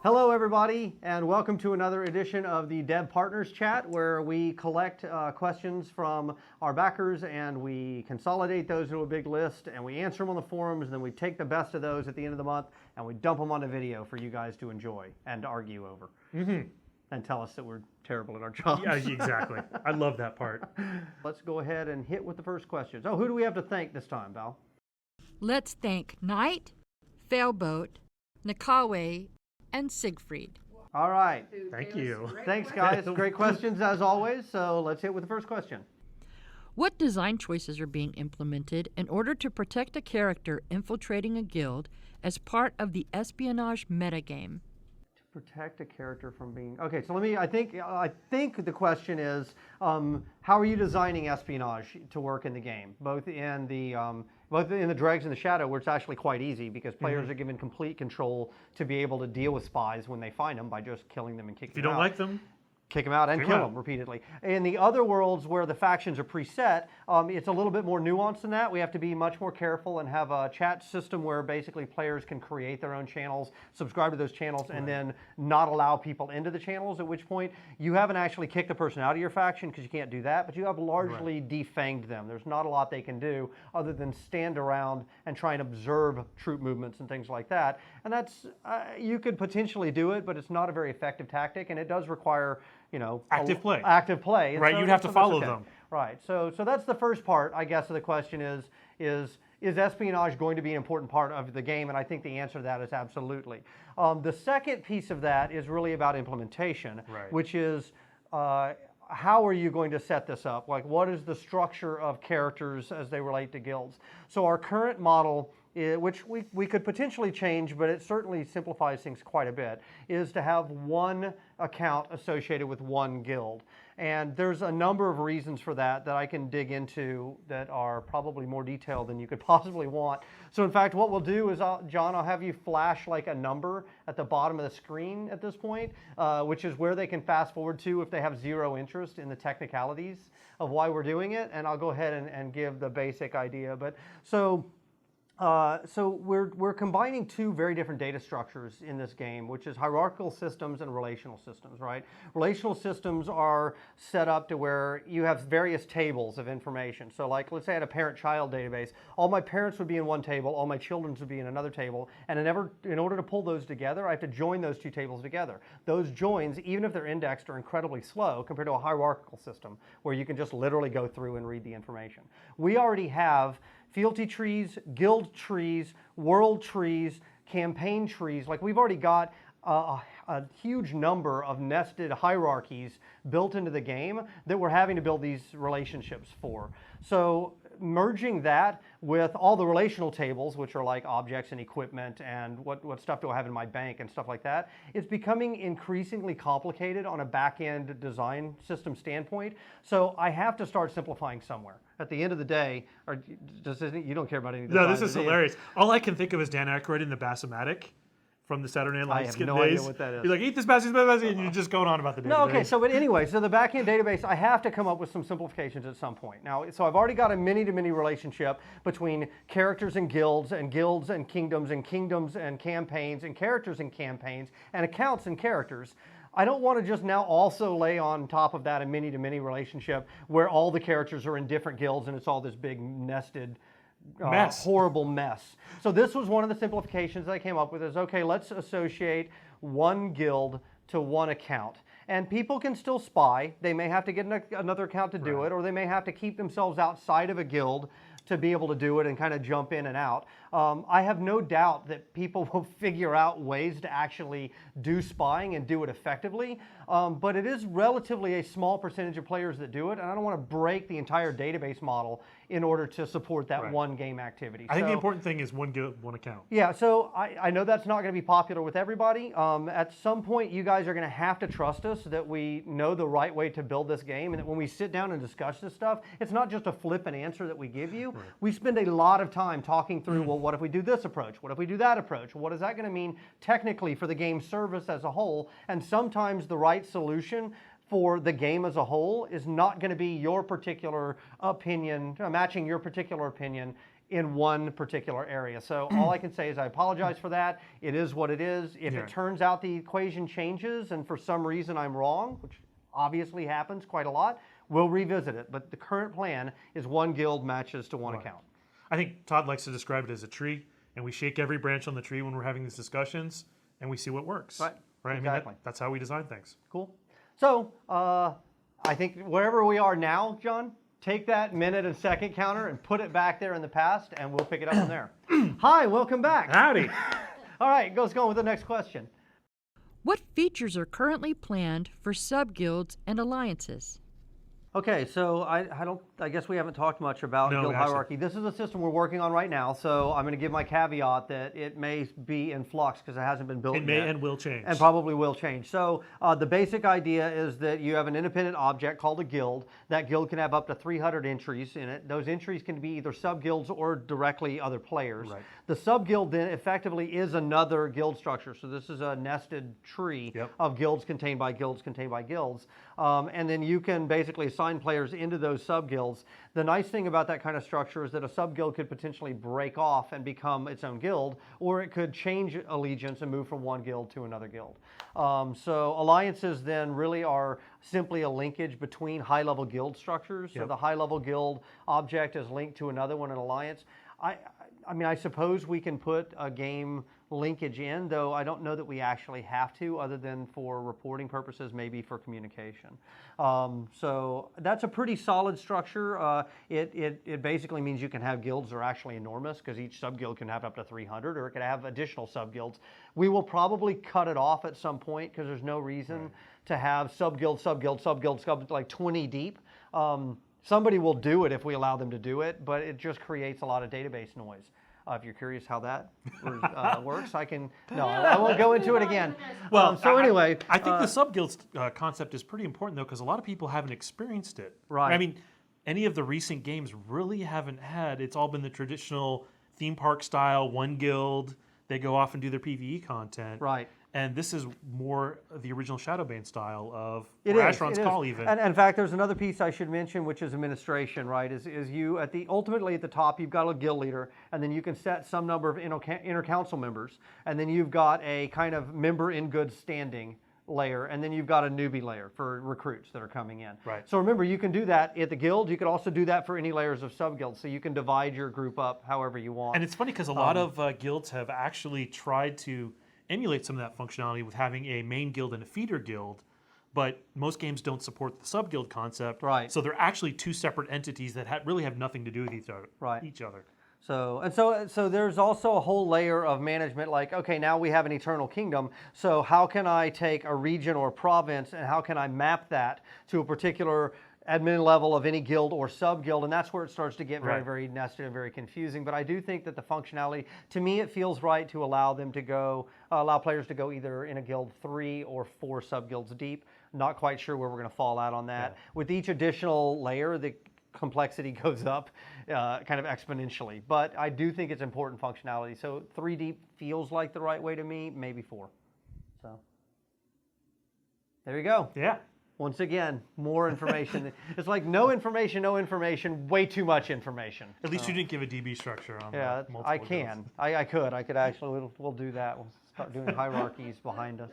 Hello everybody, and welcome to another edition of the Dev Partners Chat, where we collect questions from our backers and we consolidate those into a big list and we answer them on the forums, and then we take the best of those at the end of the month and we dump them on a video for you guys to enjoy and argue over. And tell us that we're terrible at our jobs. Yeah, exactly. I love that part. Let's go ahead and hit with the first questions. Oh, who do we have to thank this time, Val? Let's thank Knight, Failboat, Nakawe, and Siegfried. All right. Thank you. Thanks, guys. Great questions as always. So let's hit with the first question. What design choices are being implemented in order to protect a character infiltrating a guild as part of the Espionage metagame? To protect a character from being... Okay, so I think the question is, how are you designing Espionage to work in the game? Both in the Dregs and the Shadow, where it's actually quite easy because players are given complete control to be able to deal with spies when they find them by just killing them and kicking them out. If you don't like them, kick them out and kill them repeatedly. In the other worlds where the factions are preset, it's a little bit more nuanced than that. We have to be much more careful and have a chat system where basically players can create their own channels, subscribe to those channels, and then not allow people into the channels, at which point you haven't actually kicked the person out of your faction because you can't do that, but you have largely defanged them. There's not a lot they can do other than stand around and try and observe troop movements and things like that. And that's, you could potentially do it, but it's not a very effective tactic, and it does require active play. Active play. Right, you'd have to follow them. Right, so that's the first part, I guess, of the question is espionage going to be an important part of the game? And I think the answer to that is absolutely. The second piece of that is really about implementation, which is how are you going to set this up? Like, what is the structure of characters as they relate to guilds? So our current model, which we could potentially change, but it certainly simplifies things quite a bit, is to have one account associated with one guild. And there's a number of reasons for that I can dig into that are probably more detailed than you could possibly want. So in fact, what we'll do is, John, I'll have you flash like a number at the bottom of the screen at this point, which is where they can fast forward to if they have zero interest in the technicalities of why we're doing it. And I'll go ahead and give the basic idea. But so we're combining two very different data structures in this game, which is hierarchical systems and relational systems, right? Relational systems are set up to where you have various tables of information. So like, let's say I had a parent-child database. All my parents would be in one table, all my children would be in another table, and in order to pull those together, I have to join those two tables together. Those joins, even if they're indexed, are incredibly slow compared to a hierarchical system where you can just literally go through and read the information. We already have fealty trees, guild trees, world trees, campaign trees. Like, we've already got a huge number of nested hierarchies built into the game that we're having to build these relationships for. So merging that with all the relational tables, which are like objects and equipment and what stuff do I have in my bank and stuff like that, it's becoming increasingly complicated on a back-end design system standpoint. So I have to start simplifying somewhere. At the end of the day, you don't care about any design. No, this is hilarious. All I can think of is Dan Aykroyd in the Bassomatic from the Saturday Night Live skit days. I have no idea what that is. You're like, eat this Bassie, and you're just going on about the database. No, okay, so but anyway, so the back-end database, I have to come up with some simplifications at some point. Now, so I've already got a many-to-many relationship between characters and kingdoms and kingdoms and campaigns and characters and campaigns and accounts and characters. I don't want to just now also lay on top of that a many-to-many relationship where all the characters are in different guilds and it's all this big nested horrible mess. So this was one of the simplifications that I came up with is, okay, let's associate one guild to one account. And people can still spy. They may have to get another account to do it, or they may have to keep themselves outside of a guild to be able to do it and kind of jump in and out. I have no doubt that people will figure out ways to actually do spying and do it effectively, but it is relatively a small percentage of players that do it, and I don't want to break the entire database model in order to support that one game activity. I think the important thing is one guild, one account. Yeah, so I know that's not going to be popular with everybody. At some point, you guys are going to have to trust us that we know the right way to build this game, and that when we sit down and discuss this stuff, it's not just a flippant answer that we give you. We spend a lot of time talking through, well, what if we do this approach? What if we do that approach? What is that going to mean technically for the game service as a whole? And sometimes the right solution for the game as a whole is not going to be your particular opinion, matching your particular opinion in one particular area. So all I can say is I apologize for that. It is what it is. If it turns out the equation changes and for some reason I'm wrong, which obviously happens quite a lot, we'll revisit it. But the current plan is one guild matches to one account. I think Todd likes to describe it as a tree, and we shake every branch on the tree when we're having these discussions, and we see what works. Right. Exactly. I mean, that's how we design things. Cool. So I think wherever we are now, John, take that minute and second counter and put it back there in the past, and we'll pick it up from there. Hi, welcome back. Howdy. All right, let's go with the next question. What features are currently planned for subguilds and alliances? Okay, so I guess we haven't talked much about guild hierarchy. This is a system we're working on right now, so I'm going to give my caveat that it may be in flux because it hasn't been built yet. It may and will change. And probably will change. So the basic idea is that you have an independent object called a guild. That guild can have up to 300 entries in it. Those entries can be either subguilds or directly other players. Right. The subguild then effectively is another guild structure. So this is a nested tree of guilds contained by guilds contained by guilds. And then you can basically assign players into those subguilds. The nice thing about that kind of structure is that a subguild could potentially break off and become its own guild, or it could change allegiance and move from one guild to another guild. So alliances then really are simply a linkage between high-level guild structures. So the high-level guild object is linked to another one in alliance. I mean, I suppose we can put a game linkage in, though I don't know that we actually have to, other than for reporting purposes, maybe for communication. So that's a pretty solid structure. It basically means you can have guilds that are actually enormous, because each subguild can have up to 300, or it could have additional subguilds. We will probably cut it off at some point, because there's no reason to have subguild, like 20 deep. Somebody will do it if we allow them to do it, but it just creates a lot of database noise. If you're curious how that works, I won't go into it again. Well, so anyway. I think the subguilds concept is pretty important, though, because a lot of people haven't experienced it. Right. I mean, any of the recent games really haven't had, it's all been the traditional theme park style, one guild, they go off and do their PvE content. Right. And this is more the original Shadowbane style of Asheron's Call, even. And in fact, there's another piece I should mention, which is administration, right? Is you ultimately at the top, you've got a guild leader, and then you can set some number of inner council members, and then you've got a kind of member in good standing layer, and then you've got a newbie layer for recruits that are coming in. Right. So remember, you can do that at the guild. You could also do that for any layers of subguilds. So you can divide your group up however you want. And it's funny because a lot of guilds have actually tried to emulate some of that functionality with having a main guild and a feeder guild, but most games don't support the subguild concept. Right. So they're actually two separate entities that really have nothing to do with each other. So there's also a whole layer of management, like, okay, now we have an eternal kingdom, so how can I take a region or province and how can I map that to a particular admin level of any guild or sub-guild, and that's where it starts to get very, very nested and very confusing. But I do think that the functionality, to me, it feels right to allow them to go, allow players to go either in a guild 3 or 4 sub-guilds deep. Not quite sure where we're going to fall out on that. With each additional layer, the complexity goes up kind of exponentially. But I do think it's important functionality. So 3 deep feels like the right way to me, maybe 4. So there you go. Yeah. Once again, more information. It's like no information, way too much information. At least you didn't give a DB structure on multiple I can. I could actually, we'll do that. We'll start doing hierarchies behind us.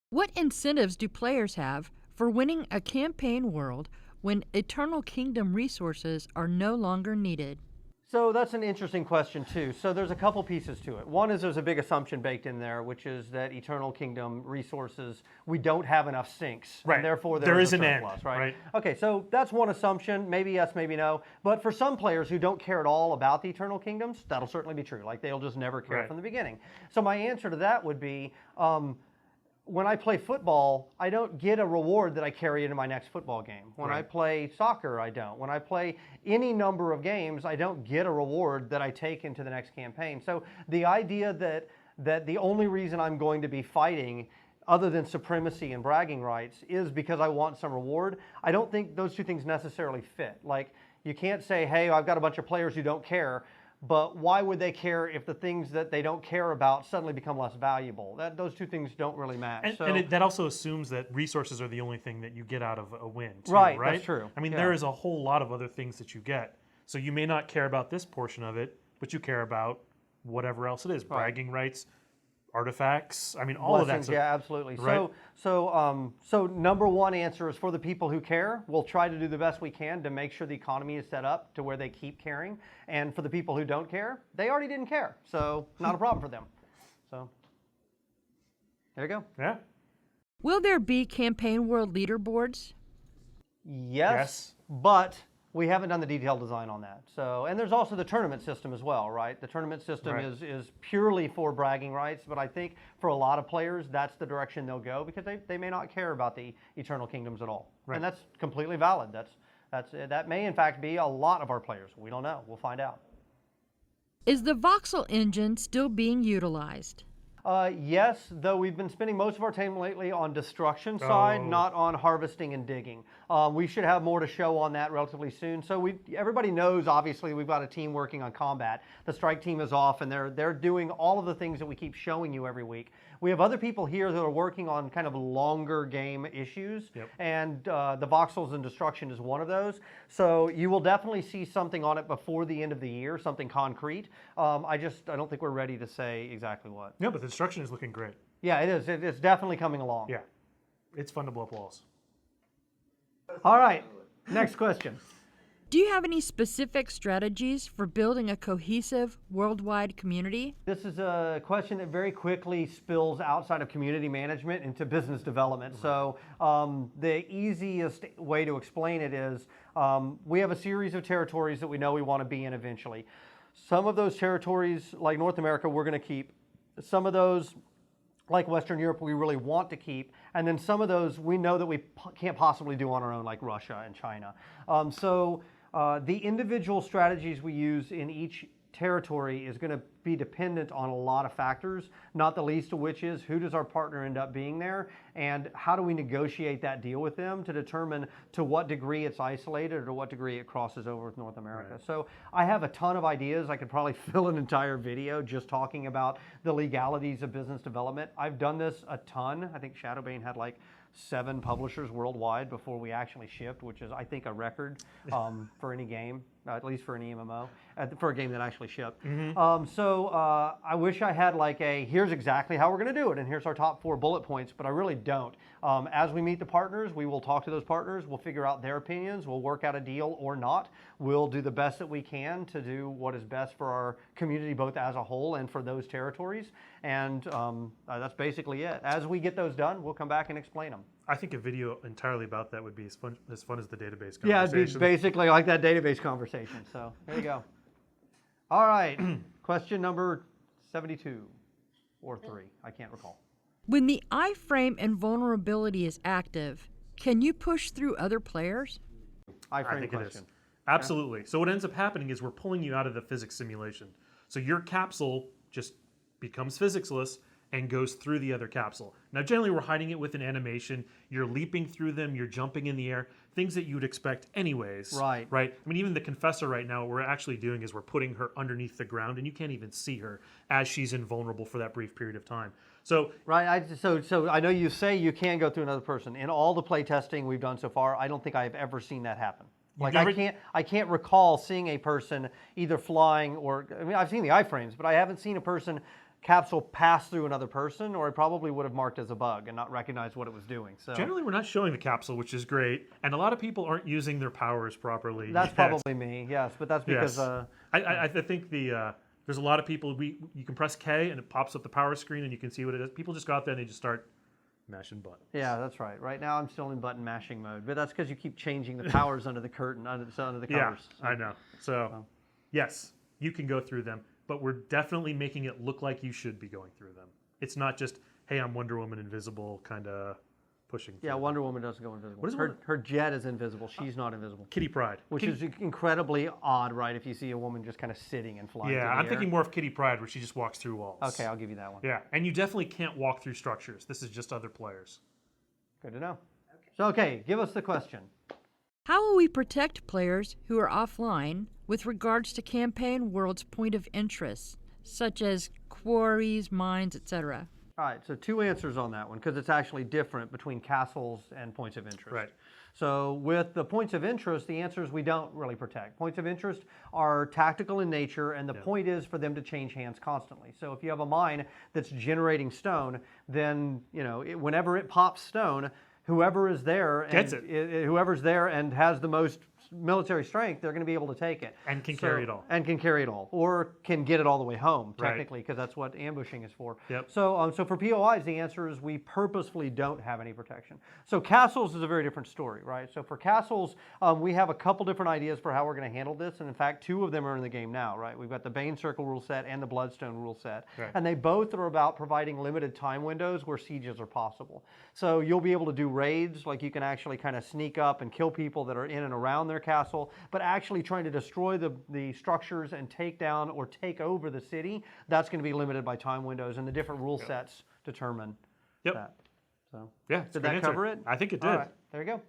What incentives do players have for winning a campaign world when Eternal Kingdom resources are no longer needed? So that's an interesting question too. So there's a couple pieces to it. One is there's a big assumption baked in there, which is that Eternal Kingdom resources, we don't have enough sinks. Right. And therefore there is a an surplus, end. Right? Okay, so that's one assumption. Maybe yes, maybe no. But for some players who don't care at all about the Eternal Kingdoms, that'll certainly be true. Like they'll just never care from the beginning. So my answer to that would be, when I play football, I don't get a reward that I carry into my next football game. When I play soccer, I don't. When I play any number of games, I don't get a reward that I take into the next campaign. So the idea that the only reason I'm going to be fighting other than supremacy and bragging rights is because I want some reward, I don't think those two things necessarily fit. Like, you can't say, hey, I've got a bunch of players who don't care, but why would they care if the things that they don't care about suddenly become less valuable? Those two things don't really match. And that also assumes that resources are the only thing that you get out of a win, too, right? That's true. I mean, there is a whole lot of other things that you get. So you may not care about this portion of it, but you care about whatever else it is, bragging rights, artifacts. I mean, all of that Blessings, stuff. yeah, absolutely. Right. So number one answer is for the people who care. We'll try to do the best we can to make sure the economy is set up to where they keep caring. And for the people who don't care, they already didn't care. So not a problem for them. So there you go. Yeah. Will there be Campaign World leaderboards? Yes, but we haven't done the detailed design on that. So, and there's also the tournament system as well, right? The tournament system is purely for bragging rights, but I think for a lot of players, that's the direction they'll go because they may not care about the Eternal Kingdoms at all. Right. And that's completely valid. That may in fact be a lot of our players. We don't know. We'll find out. Is the Voxel Engine still being utilized? Yes, though we've been spending most of our time lately on destruction side, not on harvesting and digging. We should have more to show on that relatively soon. So everybody knows, obviously, we've got a team working on combat. The strike team is off, and they're doing all of the things that we keep showing you every week. We have other people here that are working on kind of longer game issues, and the voxels and destruction is one of those. So you will definitely see something on it before the end of the year, something concrete. I don't think we're ready to say exactly what. Yeah, but the destruction is looking great. Yeah, it is. It's definitely coming along. Yeah. It's fun to blow up walls. All right, next question. Do you have any specific strategies for building a cohesive worldwide community? This is a question that very quickly spills outside of community management into business development. So the easiest way to explain it is we have a series of territories that we know we want to be in eventually. Some of those territories, like North America, we're going to keep. Some of those, like Western Europe, we really want to keep. And then some of those we know that we can't possibly do on our own, like Russia and China. The individual strategies we use in each territory is going to be dependent on a lot of factors, not the least of which is who does our partner end up being there and how do we negotiate that deal with them to determine to what degree it's isolated or to what degree it crosses over with North America. Right. So I have a ton of ideas. I could probably fill an entire video just talking about the legalities of business development. I've done this a ton. I think Shadowbane had like 7 publishers worldwide before we actually shipped, which is, I think, a record for any game, at least for an MMO, for a game that actually shipped. I wish I had like here's exactly how we're going to do it, and here's our top 4 bullet points, but I really don't. As we meet the partners, we will talk to those partners, we'll figure out their opinions, we'll work out a deal or not. We'll do the best that we can to do what is best for our community, both as a whole and for those territories. And that's basically it. As we get those done, we'll come back and explain them. I think a video entirely about that would be as fun as the database conversation. Yeah, it'd be basically like that database conversation. So there you go. All right, question number 72 or 3, I can't recall. When the iframe invulnerability is active, can you push through other players? I think it is. Absolutely. So what ends up happening is we're pulling you out of the physics simulation. So your capsule just becomes physicsless and goes through the other capsule. Now, generally, we're hiding it with an animation. You're leaping through them. You're jumping in the air. Things that you would expect anyways. Right. Right? I mean, even the Confessor right now, what we're actually doing is we're putting her underneath the ground, and you can't even see her as she's invulnerable for that brief period of time. So right. So I know you say you can go through another person. In all the play testing we've done so far, I don't think I've ever seen that happen. Like I can't recall seeing a person either flying or, I mean, I've seen the iframes, but I haven't seen a person capsule pass through another person, or it probably would have marked as a bug and not recognized what it was doing. So generally, we're not showing the capsule, which is great, and a lot of people aren't using their powers properly. That's probably me, yes, but that's because I think there's a lot of people. You can press K and it pops up the power screen and you can see what it is. People just go out there and they just start mashing buttons. Yeah, that's right. Right now I'm still in button mashing mode, but that's because you keep changing the powers under the curtain, under the covers. Yeah, I know. So yes, you can go through them. But we're definitely making it look like you should be going through them. It's not just, hey, I'm Wonder Woman invisible, kind of pushing through. Yeah, Wonder Woman doesn't go invisible. What is her jet is invisible. She's not invisible. Kitty Pryde. Which is incredibly odd, right, if you see a woman just kind of sitting and flying through the I'm air. thinking more of Kitty Pryde, where she just walks through walls. Okay, I'll give you that one. Yeah, and you definitely can't walk through structures. This is just other players. Good to know. Okay. So, give us the question. How will we protect players who are offline with regards to Campaign World's point of interest, such as quarries, mines, etc.? All right, so two answers on that one because it's actually different between castles and points of interest. Right. So with the points of interest, the answer is we don't really protect. Points of interest are tactical in nature, and the point is for them to change hands constantly. So if you have a mine that's generating stone, then whenever it pops stone, whoever is there Gets whoever's there and has the most military strength, they're going to be able to take it. And can carry it all. And can carry it all. Or can get it all the way home, technically, because that's what ambushing is for. Yep. So for POIs, the answer is we purposefully don't have any protection. So castles is a very different story, right? So for castles, we have a couple different ideas for how we're going to handle this. And in fact, two of them are in the game now, right? We've got the Bane Circle rule set and the Bloodstone rule set. Right. And they both are about providing limited time windows where sieges are possible. So you'll be able to do raids, like you can actually kind of sneak up and kill people that are in and around their castle, but actually trying to destroy the structures and take down or take over the city, that's going to be limited by time windows, and the different rule sets determine that. So yeah, did that cover it? I think it did. All right, there you go.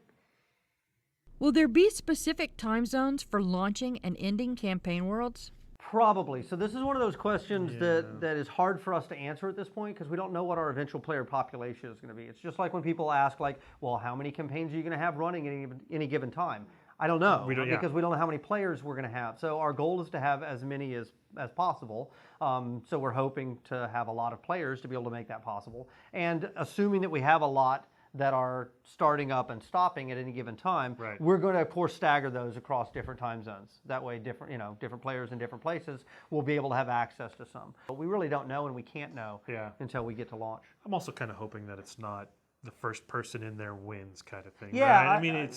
Will there be specific time zones for launching and ending campaign worlds? Probably. So this is one of those questions that is hard for us to answer at this point because we don't know what our eventual player population is going to be. It's just like when people ask, like, well, how many campaigns are you going to have running at any given time? I don't know because we don't know how many players we're going to have. So our goal is to have as many as possible. So we're hoping to have a lot of players to be able to make that possible. And assuming that we have a lot that are starting up and stopping at any given time, we're going to, of course, stagger those across different time zones. That way, different players in different places will be able to have access to some. But we really don't know, and we can't know until we get to launch. I'm also kind of hoping that it's not the first person in there wins kind of thing. Yeah, right? I mean,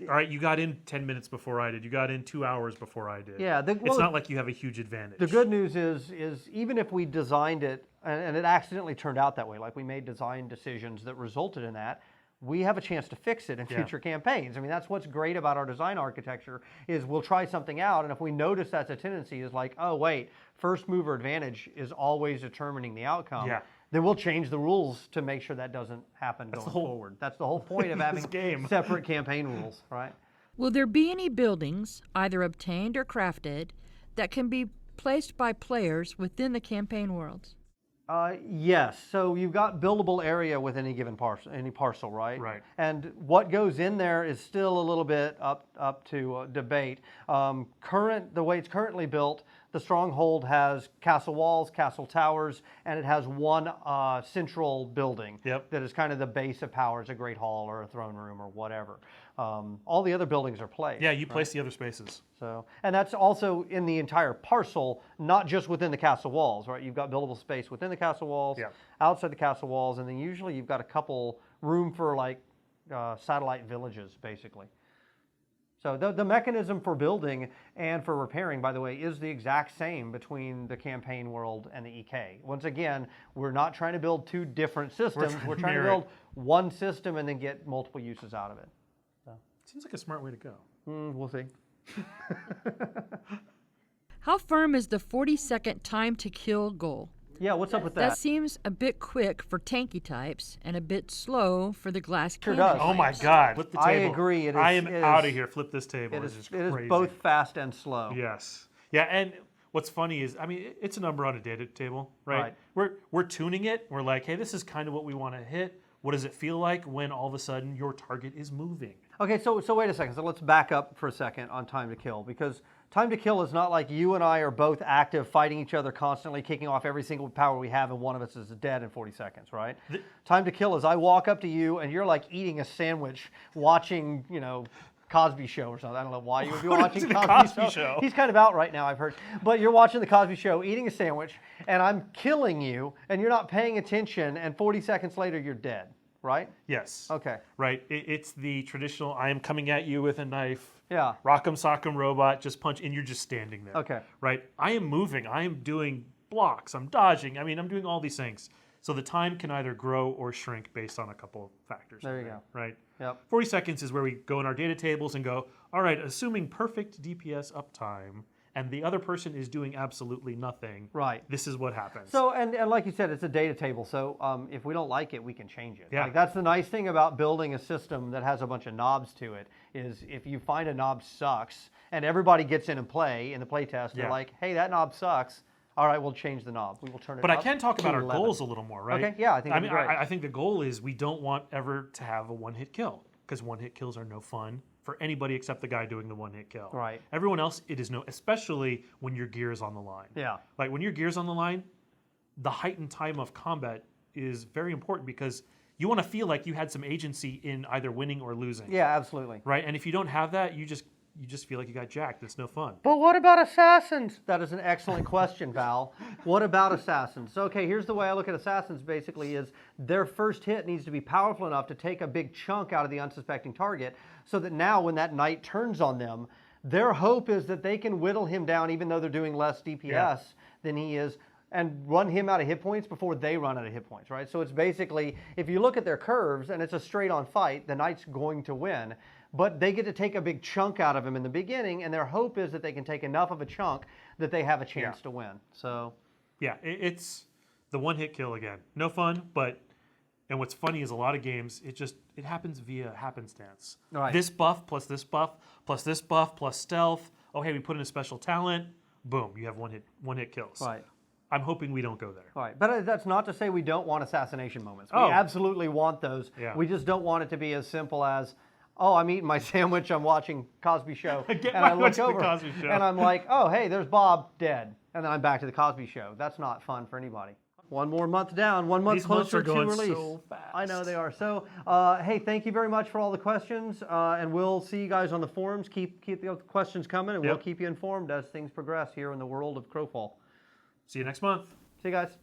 all right, you got in 10 minutes before I did. You got in 2 hours before I did. Yeah. It's not like you have a huge advantage. The good news is even if we designed it, and it accidentally turned out that way, like we made design decisions that resulted in that, we have a chance to fix it in future campaigns. I mean, that's what's great about our design architecture is we'll try something out, and if we notice that's a tendency is like, oh, wait, first mover advantage is always determining the outcome. Yeah. Then we'll change the rules to make sure that doesn't happen going forward. That's the whole point of having separate campaign rules, right? Will there be any buildings, either obtained or crafted, that can be placed by players within the campaign worlds? Yes. So you've got buildable area with any given parcel, right? Right. And what goes in there is still a little bit up to debate. The way it's currently built, the stronghold has castle walls, castle towers, and it has one central building that is kind of the base of power. It's a great hall or a throne room or whatever. All the other buildings are placed. Yeah, you place the other spaces. So, and that's also in the entire parcel, not just within the castle walls, right? You've got buildable space within the castle walls, outside the castle walls, and then usually you've got a couple room for like satellite villages, basically. So the mechanism for building and for repairing, by the way, is the exact same between the campaign world and the EK. Once again, we're not trying to build two different systems. We're trying to build one system and then get multiple uses out of it. So. Seems like a smart way to go. We'll see. How firm is the 40-second time to kill goal? Yeah, what's up with that? That seems a bit quick for tanky types and a bit slow for the glass cannon does. types. Oh my God! Flip the table. I agree. I am out of here. Flip this table. It is is both fast and slow. Yes. Yeah, and what's funny is, I mean, it's a number on a data table, right? We're tuning it. We're like, hey, this is kind of what we want to hit. What does it feel like when all of a sudden your target is moving? Okay, so wait a second. So let's back up for a second on time to kill, because time to kill is not like you and I are both active, fighting each other constantly, kicking off every single power we have, and one of us is dead in 40 seconds, right? Time to kill is I walk up to you and you're like eating a sandwich, watching, Cosby Show or something. I don't know why you would be watching Cosby Show. He's kind of out right now, I've heard. But you're watching the Cosby Show, eating a sandwich, and I'm killing you, and you're not paying attention, and 40 seconds later you're dead, right? Yes. Okay. Right. It's the traditional, I am coming at you with a knife. Yeah. Rock'em sock'em robot, just punch, and you're just standing there. Okay. Right. I am moving. I am doing blocks. I'm dodging. I mean, I'm doing all these things. So the time can either grow or shrink based on a couple of factors. There you go. Right. Yep. 40 seconds is where we go in our data tables and go, all right, assuming perfect DPS uptime, and the other person is doing absolutely nothing. Right. This is what happens. So, and like you said, it's a data table. So if we don't like it, we can change it. Yeah. Like, that's the nice thing about building a system that has a bunch of knobs to it, is if you find a knob sucks and everybody gets in and play in the play test, they're like, hey, that knob sucks. All right, we'll change the knob. We will turn it But up I can talk about to our 11. goals a little more, right? Okay, yeah, I think that'd be great. I think the goal is we don't want ever to have a one-hit kill, because one-hit kills are no fun for anybody except the guy doing the one-hit kill. Right. Everyone else, it is no, especially when your gear is on the line. Yeah. Like when your gear's on the line, the heightened time of combat is very important because you want to feel like you had some agency in either winning or losing. Yeah, absolutely. Right? And if you don't have that, you just feel like you got jacked. It's no fun. But what about assassins? That is an excellent question, Val. What about assassins? So, okay, here's the way I look at assassins basically is their first hit needs to be powerful enough to take a big chunk out of the unsuspecting target so that now when that knight turns on them, their hope is that they can whittle him down even though they're doing less DPS than he is and run him out of hit points before they run out of hit points, right? So it's basically, if you look at their curves and it's a straight-on fight, the knight's going to win. But they get to take a big chunk out of him in the beginning, and their hope is that they can take enough of a chunk that they have a chance to win. So, yeah, it's the one-hit kill again. No fun, and what's funny is a lot of games, it happens via happenstance. Right. This buff plus this buff plus this buff plus stealth. Oh, hey, we put in a special talent. Boom, you have one-hit kills. right. I'm hoping we don't go there. Right, but that's not to say we don't want assassination moments. We Oh. absolutely want those. Yeah. We just don't want it to be as simple as, oh, I'm eating my sandwich, I'm watching Cosby Show, Get and my I look watch the over, Cosby Show. and I'm like, oh, hey, there's Bob dead, and then I'm back to the Cosby Show. That's not fun for anybody. One more month down, 1 month These months closer are going to release. so fast. I know they are. So, hey, thank you very much for all the questions, and we'll see you guys on the forums. Keep the questions coming, and we'll keep you informed as things progress here in the world of Crowfall. See you next month. See you guys.